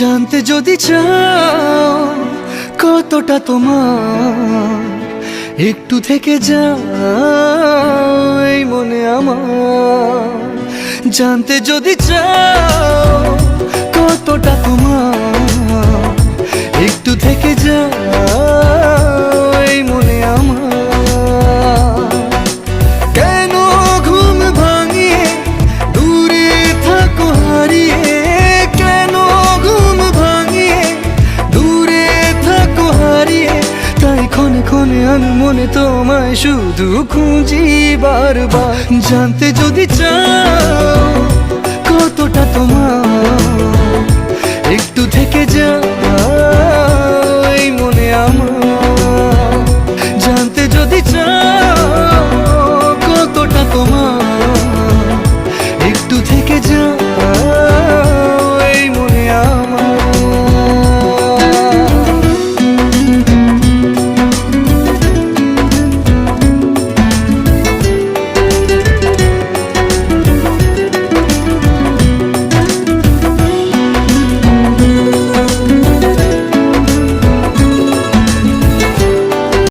জানতে যদি চাও কতটা তোমার, একটু থেকে যাও এই মনে আমার। জানতে যদি চাও কতটা তোমার, একটু থেকে যাও এই মনে আমার। কেন ঘুম ভাঙিয়ে দূরে থাকো হারিয়ে, কেন ঘুম ভাঙিয়ে দূরে থাকো হারিয়ে, তাই ক্ষণে ক্ষণে আমি মনে তোমায় শুধু খুঁজি বারবার। জানতে যদি চাও কতটা তোমার, একটু থেকে যাও এই মনে আমার। জানতে যদি চাও